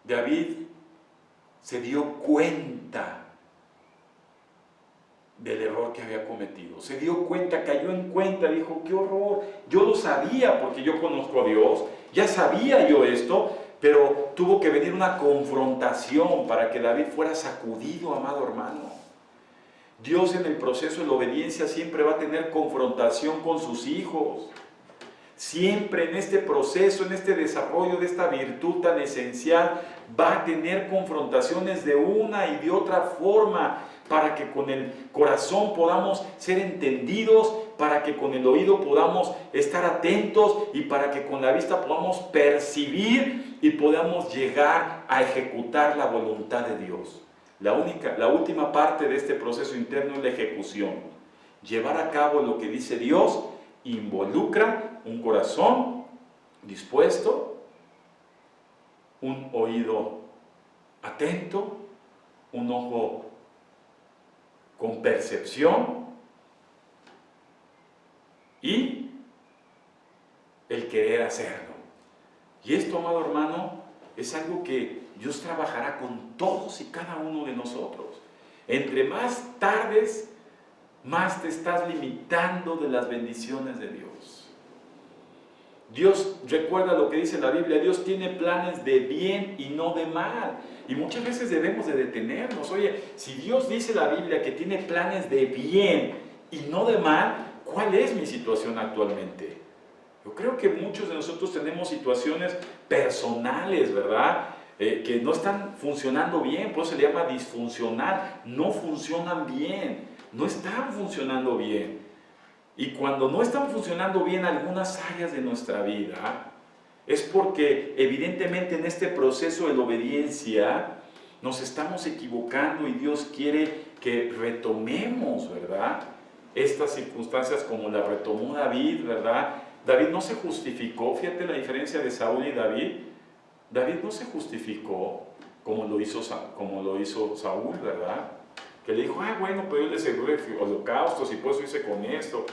David se dio cuenta del error que había cometido, se dio cuenta, cayó en cuenta, dijo, qué horror, yo lo sabía porque yo conozco a Dios, ya sabía yo esto, pero tuvo que venir una confrontación para que David fuera sacudido, amado hermano. Dios en el proceso de la obediencia siempre va a tener confrontación con sus hijos. Siempre en este proceso, en este desarrollo de esta virtud tan esencial, va a tener confrontaciones de una y de otra forma, para que con el corazón podamos ser entendidos, para que con el oído podamos estar atentos y para que con la vista podamos percibir y podamos llegar a ejecutar la voluntad de Dios. La última parte de este proceso interno es la ejecución. Llevar a cabo lo que dice Dios involucra un corazón dispuesto, un oído atento, un ojo con percepción y el querer hacerlo. Y esto, amado hermano, es algo que Dios trabajará con todos y cada uno de nosotros. Entre más tardes, más te estás limitando de las bendiciones de Dios. Dios, recuerda lo que dice la Biblia, Dios tiene planes de bien y no de mal. Y muchas veces debemos de detenernos. Oye, si Dios dice la Biblia que tiene planes de bien y no de mal, ¿cuál es mi situación actualmente? Yo creo que muchos de nosotros tenemos situaciones personales, ¿verdad?, que no están funcionando bien, por eso se le llama disfuncional. No funcionan bien, no están funcionando bien. Y cuando no están funcionando bien algunas áreas de nuestra vida, es porque evidentemente en este proceso de la obediencia nos estamos equivocando y Dios quiere que retomemos, ¿verdad?, estas circunstancias como la retomó David, ¿verdad? David no se justificó, fíjate la diferencia de Saúl y David. David no se justificó como lo hizo Saúl, ¿verdad? Que le dijo, bueno, pues yo le aseguré holocaustos y por eso hice con esto.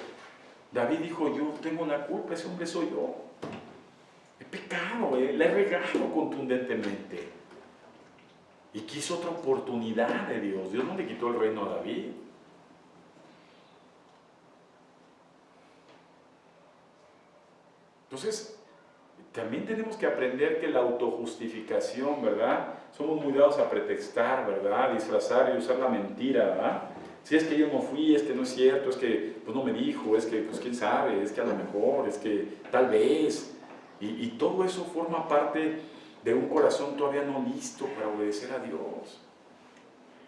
David dijo, yo tengo la culpa, ese hombre soy yo. He pecado, le he regado contundentemente. Y quiso otra oportunidad de Dios. Dios no le quitó el reino a David. Entonces, también tenemos que aprender que la autojustificación, ¿verdad? Somos muy dados a pretextar, ¿verdad? A disfrazar y usar la mentira, ¿verdad? Si es que yo no fui, es que no es cierto, es que pues no me dijo, es que pues quién sabe, es que a lo mejor, es que tal vez. Y todo eso forma parte de un corazón todavía no listo para obedecer a Dios.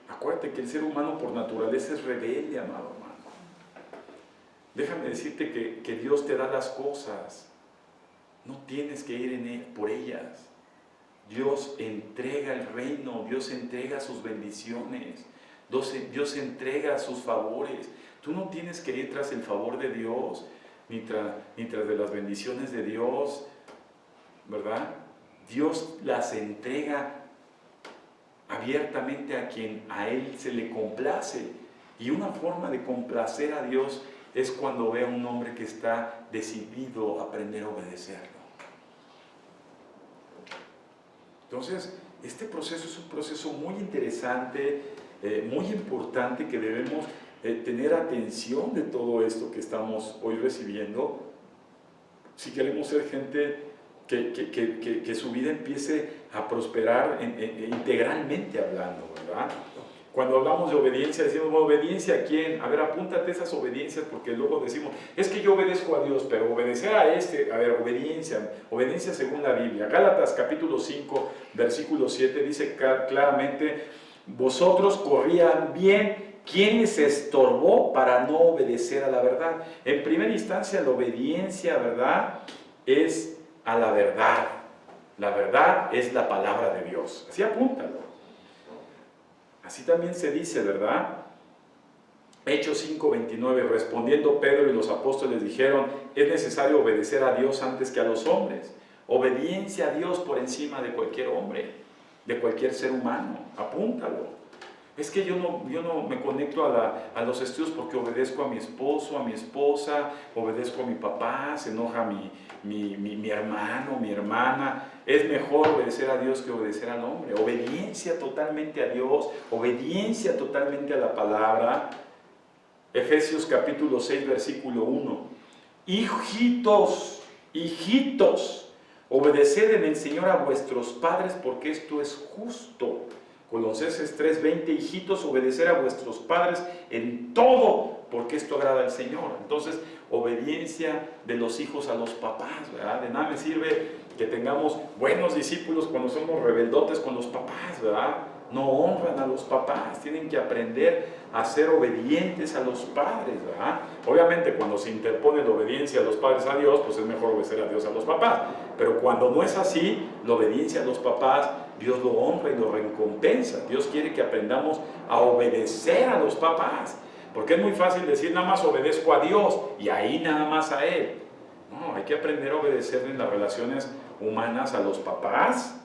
Acuérdate que el ser humano por naturaleza es rebelde, amado hermano. Déjame decirte que Dios te da las cosas. No tienes que ir en él, por ellas. Dios entrega el reino, Dios entrega sus bendiciones, Dios entrega sus favores. Tú no tienes que ir tras el favor de Dios, ni tras de las bendiciones de Dios, ¿verdad? Dios las entrega abiertamente a quien a Él se le complace. Y una forma de complacer a Dios es cuando ve a un hombre que está decidido a aprender a obedecerlo. Entonces, este proceso es un proceso muy interesante, muy importante, que debemos tener atención de todo esto que estamos hoy recibiendo, si queremos ser gente que su vida empiece a prosperar integralmente hablando, ¿verdad? Cuando hablamos de obediencia, decimos, bueno, ¿obediencia a quién? A ver, apúntate esas obediencias, porque luego decimos, es que yo obedezco a Dios, pero obedecer a a ver, obediencia según la Biblia. Gálatas capítulo 5, versículo 7 dice claramente, vosotros corrían bien, ¿quién les estorbó para no obedecer a la verdad? En primera instancia, la obediencia, ¿verdad?, es a la verdad. La verdad es la palabra de Dios. Así apúntalo. Así también se dice, ¿verdad? Hechos 5:29, respondiendo Pedro y los apóstoles dijeron, es necesario obedecer a Dios antes que a los hombres. Obediencia a Dios por encima de cualquier hombre, de cualquier ser humano. Apúntalo. Es que yo no me conecto a los estudios porque obedezco a mi esposo, a mi esposa, obedezco a mi papá, se enoja mi hermano, mi hermana. Es mejor obedecer a Dios que obedecer al hombre. Obediencia totalmente a Dios, obediencia totalmente a la palabra. Efesios capítulo 6, versículo 1. Hijitos, obedeced en el Señor a vuestros padres porque esto es justo. Colosenses 3:20, hijitos, obedecer a vuestros padres en todo, porque esto agrada al Señor. Entonces, obediencia de los hijos a los papás, ¿verdad? De nada me sirve que tengamos buenos discípulos cuando somos rebeldotes con los papás, ¿verdad? No honran a los papás, tienen que aprender a ser obedientes a los padres, ¿verdad? Obviamente cuando se interpone la obediencia a los padres a Dios, pues es mejor obedecer a Dios a los papás, pero cuando no es así, la obediencia a los papás, Dios lo honra y lo recompensa. Dios quiere que aprendamos a obedecer a los papás, porque es muy fácil decir nada más obedezco a Dios y ahí nada más a Él. No, hay que aprender a obedecer en las relaciones humanas a los papás.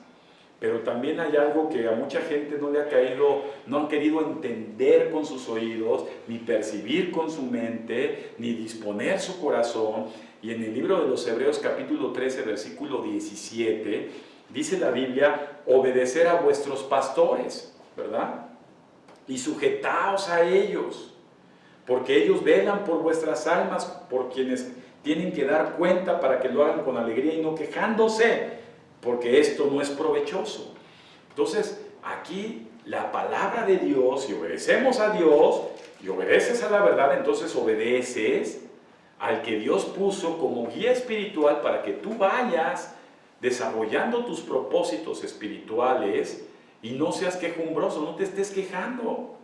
Pero también hay algo que a mucha gente no le ha caído, no han querido entender con sus oídos, ni percibir con su mente, ni disponer su corazón. Y en el libro de los Hebreos capítulo 13, versículo 17, dice la Biblia, obedecer a vuestros pastores, ¿verdad? Y sujetaos a ellos, porque ellos velan por vuestras almas, por quienes tienen que dar cuenta para que lo hagan con alegría y no quejándose, porque esto no es provechoso. Entonces, aquí la palabra de Dios, si obedecemos a Dios y obedeces a la verdad, entonces obedeces al que Dios puso como guía espiritual para que tú vayas desarrollando tus propósitos espirituales y no seas quejumbroso, no te estés quejando.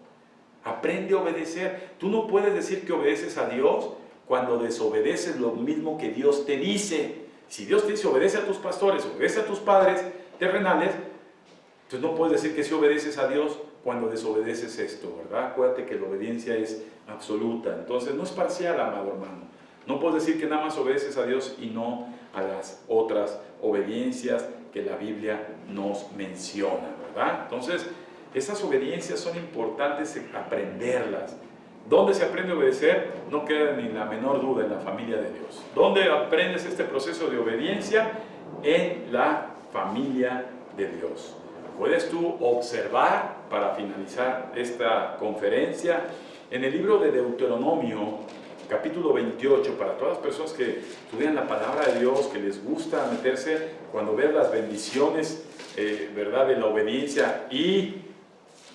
Aprende a obedecer. Tú no puedes decir que obedeces a Dios cuando desobedeces lo mismo que Dios te dice. Si Dios te dice obedece a tus pastores, obedece a tus padres terrenales, entonces no puedes decir que sí obedeces a Dios cuando desobedeces esto, ¿verdad? Acuérdate que la obediencia es absoluta, entonces no es parcial, amado hermano. No puedes decir que nada más obedeces a Dios y no a las otras obediencias que la Biblia nos menciona, ¿verdad? Entonces, esas obediencias son importantes aprenderlas. ¿Dónde se aprende a obedecer? No queda ni la menor duda, en la familia de Dios. ¿Dónde aprendes este proceso de obediencia? En la familia de Dios. Puedes tú observar, para finalizar esta conferencia, en el libro de Deuteronomio, capítulo 28, para todas las personas que estudian la palabra de Dios, que les gusta meterse, cuando ven las bendiciones, ¿verdad?, de la obediencia y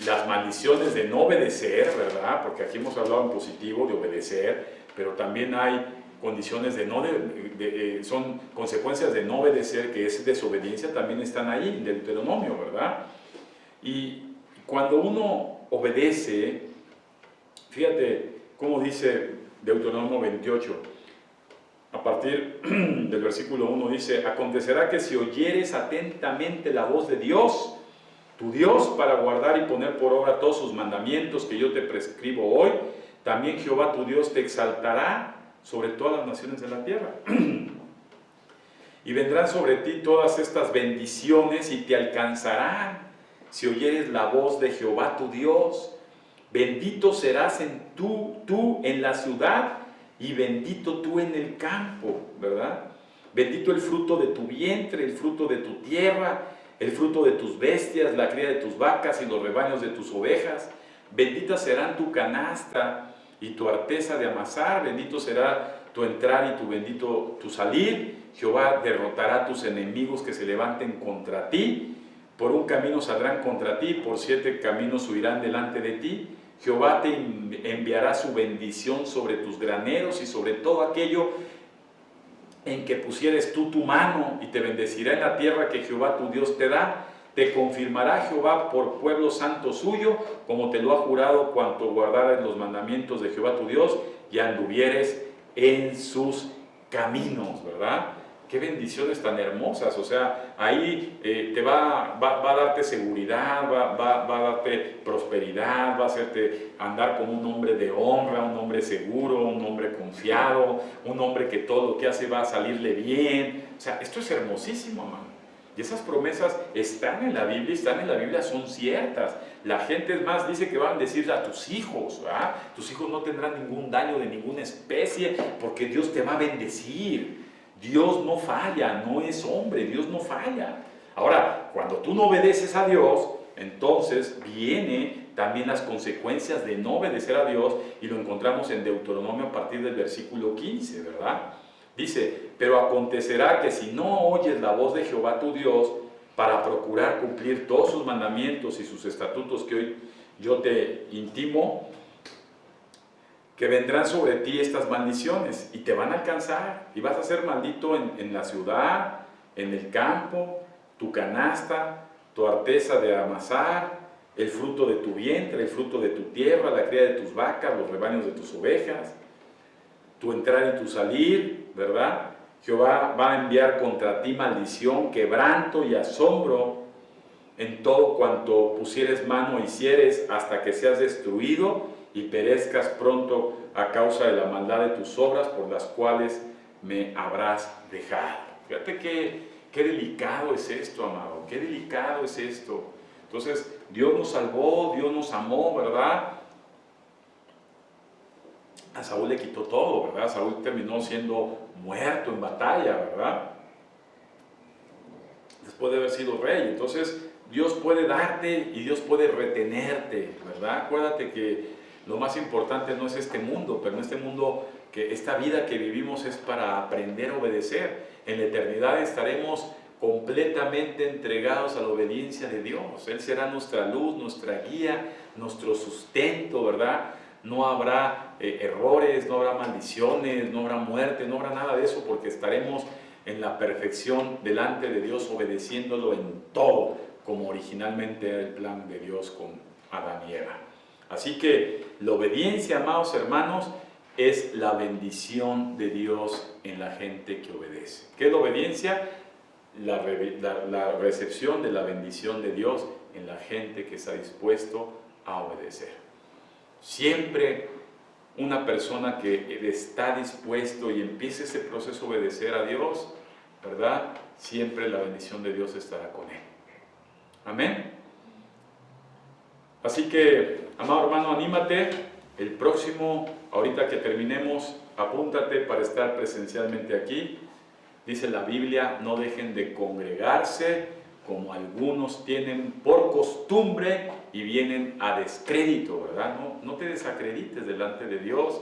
las maldiciones de no obedecer, ¿verdad? Porque aquí hemos hablado en positivo de obedecer, pero también hay condiciones son consecuencias de no obedecer, que es desobediencia, también están ahí en Deuteronomio, ¿verdad? Y cuando uno obedece, fíjate cómo dice Deuteronomio 28, a partir del versículo 1 dice: acontecerá que si oyeres atentamente la voz de Dios, tu Dios, para guardar y poner por obra todos sus mandamientos que yo te prescribo hoy, también Jehová tu Dios te exaltará sobre todas las naciones de la tierra. Y vendrán sobre ti todas estas bendiciones y te alcanzarán si oyeres la voz de Jehová tu Dios. Bendito serás tú en la ciudad y bendito tú en el campo, ¿verdad? Bendito el fruto de tu vientre, el fruto de tu tierra, el fruto de tus bestias, la cría de tus vacas y los rebaños de tus ovejas. Bendita serán tu canasta y tu arteza de amasar, bendito será tu entrar y tu bendito tu salir. Jehová derrotará a tus enemigos que se levanten contra ti. Por un camino saldrán contra ti, por 7 caminos huirán delante de ti. Jehová te enviará su bendición sobre tus graneros y sobre todo aquello en que pusieres tú tu mano, y te bendecirá en la tierra que Jehová tu Dios te da. Te confirmará Jehová por pueblo santo suyo, como te lo ha jurado, cuanto guardares los mandamientos de Jehová tu Dios y anduvieres en sus caminos, ¿verdad? Qué bendiciones tan hermosas. O sea, ahí te va a darte seguridad, va a darte prosperidad, va a hacerte andar como un hombre de honra, un hombre seguro, un hombre confiado, un hombre que todo lo que hace va a salirle bien. O sea, esto es hermosísimo, hermano. Y esas promesas están en la Biblia, son ciertas. La gente, es más, dice que van a decirle a tus hijos, ¿verdad? Tus hijos no tendrán ningún daño de ninguna especie, porque Dios te va a bendecir. Dios no falla, no es hombre, Dios no falla. Ahora, cuando tú no obedeces a Dios, entonces vienen también las consecuencias de no obedecer a Dios, y lo encontramos en Deuteronomio a partir del versículo 15, ¿verdad? Dice: pero acontecerá que si no oyes la voz de Jehová tu Dios para procurar cumplir todos sus mandamientos y sus estatutos que hoy yo te intimo, que vendrán sobre ti estas maldiciones y te van a alcanzar, y vas a ser maldito en la ciudad, en el campo, tu canasta, tu arteza de amasar, el fruto de tu vientre, el fruto de tu tierra, la cría de tus vacas, los rebaños de tus ovejas, tu entrar y tu salir, ¿verdad? Jehová va a enviar contra ti maldición, quebranto y asombro en todo cuanto pusieres mano hicieres, hasta que seas destruido y perezcas pronto a causa de la maldad de tus obras, por las cuales me habrás dejado. Fíjate qué delicado es esto, amado, qué delicado es esto. Entonces, Dios nos salvó, Dios nos amó, ¿verdad? A Saúl le quitó todo, ¿verdad? Saúl terminó siendo muerto en batalla, ¿verdad? Después de haber sido rey. Entonces, Dios puede darte y Dios puede retenerte, ¿verdad? Acuérdate que lo más importante no es este mundo, pero en este mundo, que esta vida que vivimos es para aprender a obedecer. En la eternidad estaremos completamente entregados a la obediencia de Dios. Él será nuestra luz, nuestra guía, nuestro sustento, ¿verdad? No habrá errores, no habrá maldiciones, no habrá muerte, no habrá nada de eso, porque estaremos en la perfección delante de Dios, obedeciéndolo en todo, como originalmente era el plan de Dios con Adán y Eva. Así que la obediencia, amados hermanos, es la bendición de Dios en la gente que obedece. ¿Qué es la obediencia? La recepción de la bendición de Dios en la gente que está dispuesto a obedecer. Siempre una persona que está dispuesto y empieza ese proceso de obedecer a Dios, ¿verdad? Siempre la bendición de Dios estará con él. Amén. Así que, amado hermano, anímate. El próximo, ahorita que terminemos, apúntate para estar presencialmente aquí. Dice la Biblia: no dejen de congregarse, como algunos tienen por costumbre y vienen a descrédito, ¿verdad? No te desacredites delante de Dios.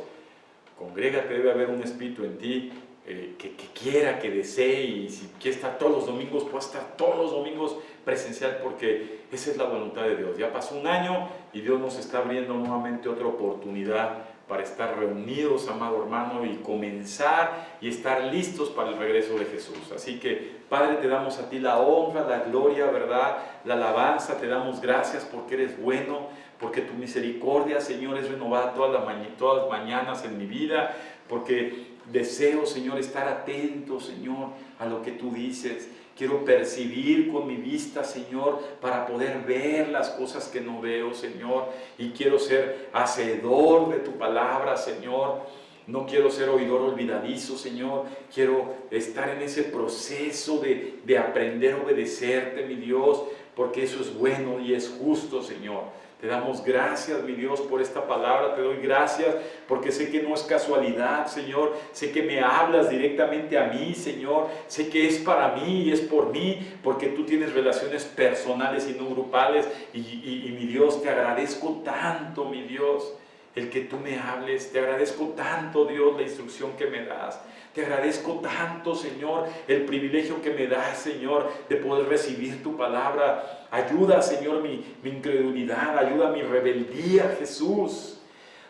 Congrégate, debe haber un espíritu en ti que quiera, que desee, y si quiere estar todos los domingos, puede estar todos los domingos presencial, porque esa es la voluntad de Dios. Ya pasó un año y Dios nos está abriendo nuevamente otra oportunidad para estar reunidos, amado hermano, y comenzar y estar listos para el regreso de Jesús. Así que, Padre, te damos a ti la honra, la gloria, ¿verdad? La alabanza, te damos gracias porque eres bueno, porque tu misericordia, Señor, es renovada todas las mañanas en mi vida, porque deseo, Señor, estar atento, Señor, a lo que tú dices. Quiero percibir con mi vista, Señor, para poder ver las cosas que no veo, Señor. Y quiero ser hacedor de tu palabra, Señor. No quiero ser oidor olvidadizo, Señor. Quiero estar en ese proceso de aprender a obedecerte, mi Dios, porque eso es bueno y es justo, Señor. Te damos gracias, mi Dios, por esta palabra. Te doy gracias porque sé que no es casualidad, Señor. Sé que me hablas directamente a mí, Señor. Sé que es para mí y es por mí, porque tú tienes relaciones personales y no grupales. Y mi Dios, te agradezco tanto, mi Dios, el que tú me hables. Te agradezco tanto, Dios, la instrucción que me das. Te agradezco tanto, Señor, el privilegio que me das, Señor, de poder recibir tu palabra. Ayuda, Señor, mi incredulidad, ayuda mi rebeldía, Jesús.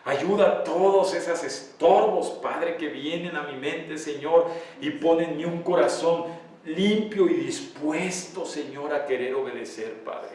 Ayuda a todos esos estorbos, Padre, que vienen a mi mente, Señor, y ponen en mí un corazón limpio y dispuesto, Señor, a querer obedecer, Padre.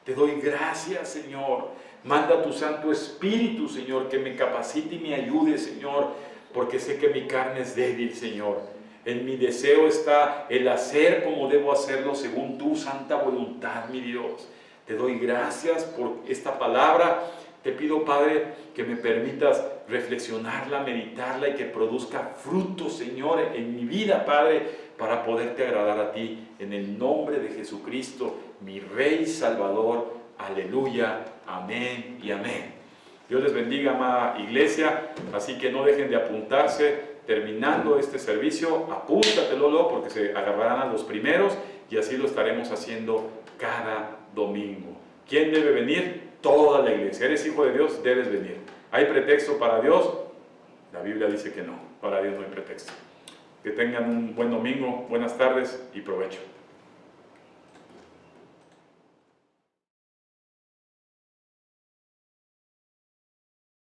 Te doy gracias, Señor. Manda tu Santo Espíritu, Señor, que me capacite y me ayude, Señor, porque sé que mi carne es débil, Señor. En mi deseo está el hacer como debo hacerlo según tu santa voluntad, mi Dios. Te doy gracias por esta palabra. Te pido, Padre, que me permitas reflexionarla, meditarla y que produzca fruto, Señor, en mi vida, Padre, para poderte agradar a ti. En el nombre de Jesucristo, mi Rey Salvador. Aleluya. Amén y amén. Dios les bendiga, amada iglesia, así que no dejen de apuntarse. Terminando este servicio, apúntatelo luego porque se agarrarán a los primeros y así lo estaremos haciendo cada domingo. ¿Quién debe venir? Toda la iglesia. ¿Eres hijo de Dios? Debes venir. ¿Hay pretexto para Dios? La Biblia dice que no. Para Dios no hay pretexto. Que tengan un buen domingo, buenas tardes y provecho.